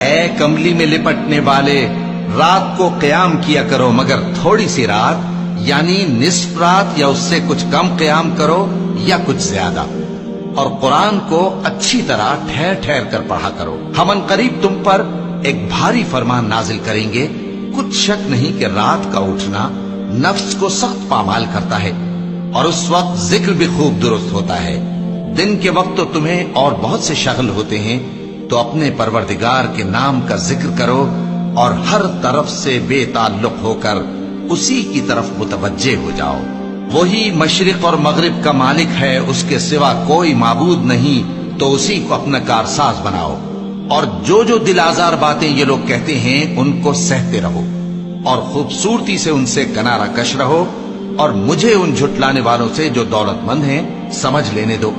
اے کملی میں لپٹنے والے، رات کو قیام کیا کرو مگر تھوڑی سی رات، یعنی نصف رات یا اس سے کچھ کم قیام کرو یا کچھ زیادہ، اور قرآن کو اچھی طرح ٹھہر ٹھہر کر پڑھا کرو۔ ہم ان قریب تم پر ایک بھاری فرمان نازل کریں گے، کچھ شک نہیں کہ رات کا اٹھنا نفس کو سخت پامال کرتا ہے، اور اس وقت ذکر بھی خوب درست ہوتا ہے۔ دن کے وقت تو تمہیں اور بہت سے شغل ہوتے ہیں، تو اپنے پروردگار کے نام کا ذکر کرو اور ہر طرف سے بے تعلق ہو کر اسی کی طرف متوجہ ہو جاؤ۔ وہی مشرق اور مغرب کا مالک ہے، اس کے سوا کوئی معبود نہیں، تو اسی کو اپنا کارساز بناؤ۔ اور جو دل آزار باتیں یہ لوگ کہتے ہیں ان کو سہتے رہو، اور خوبصورتی سے ان سے کنارہ کش رہو، اور مجھے ان جھٹلانے والوں سے جو دولت مند ہیں سمجھ لینے دو،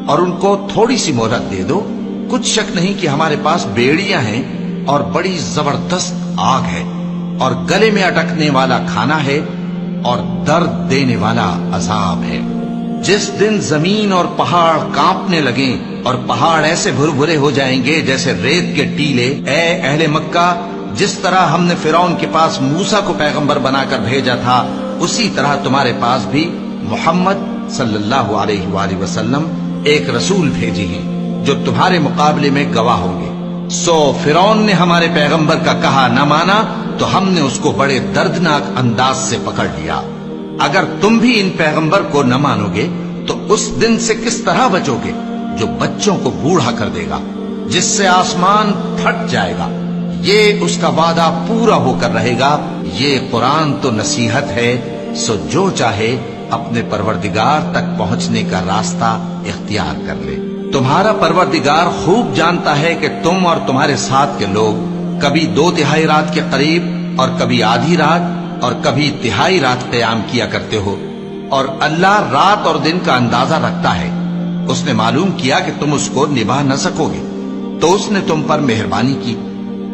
اور ان کو تھوڑی سی مہلت دے دو۔ کچھ شک نہیں کہ ہمارے پاس بیڑیاں ہیں اور بڑی زبردست آگ ہے، اور گلے میں اٹکنے والا کھانا ہے، اور درد دینے والا عذاب ہے۔ جس دن زمین اور پہاڑ کانپنے لگیں اور پہاڑ ایسے بھربھرے ہو جائیں گے جیسے ریت کے ٹیلے، اے اہل مکہ، جس طرح ہم نے فرعون کے پاس موسیٰ کو پیغمبر بنا کر بھیجا تھا، اسی طرح تمہارے پاس بھی محمد صلی اللہ علیہ وآلہ وسلم ایک رسول بھیجی ہیں جو تمہارے مقابلے میں گواہ ہوں گے۔ سو فرعون نے ہمارے پیغمبر کا کہا نہ مانا تو ہم نے اس کو بڑے دردناک انداز سے پکڑ لیا۔ اگر تم بھی ان پیغمبر کو نہ مانو گے تو اس دن سے کس طرح بچو گے جو بچوں کو بوڑھا کر دے گا، جس سے آسمان پھٹ جائے گا۔ یہ اس کا وعدہ پورا ہو کر رہے گا۔ یہ قرآن تو نصیحت ہے، سو جو چاہے اپنے پروردگار تک پہنچنے کا راستہ اختیار کر لے۔ تمہارا پروردگار خوب جانتا ہے کہ تم اور تمہارے ساتھ کے لوگ کبھی 2/3 رات کے قریب اور کبھی آدھی رات اور کبھی تہائی رات قیام کیا کرتے ہو، اور اللہ رات اور دن کا اندازہ رکھتا ہے۔ اس نے معلوم کیا کہ تم اس کو نبھا نہ سکو گے، تو اس نے تم پر مہربانی کی،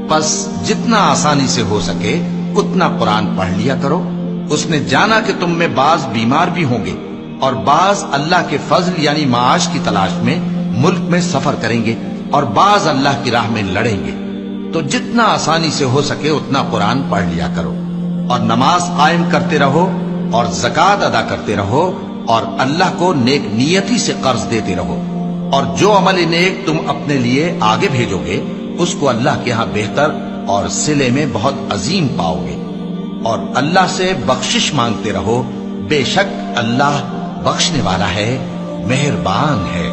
پس جتنا آسانی سے ہو سکے اتنا قرآن پڑھ لیا کرو۔ اس نے جانا کہ تم میں بعض بیمار بھی ہوں گے، اور بعض اللہ کے فضل یعنی معاش کی تلاش میں ملک میں سفر کریں گے، اور بعض اللہ کی راہ میں لڑیں گے، تو جتنا آسانی سے ہو سکے اتنا قرآن پڑھ لیا کرو، اور نماز قائم کرتے رہو، اور زکوٰۃ ادا کرتے رہو، اور اللہ کو نیک نیتی سے قرض دیتے رہو، اور جو عمل نیک تم اپنے لیے آگے بھیجو گے اس کو اللہ کے ہاں بہتر اور صلے میں بہت عظیم پاؤ گے، اور اللہ سے بخشش مانگتے رہو، بے شک اللہ بخشنے والا ہے، مہربان ہے۔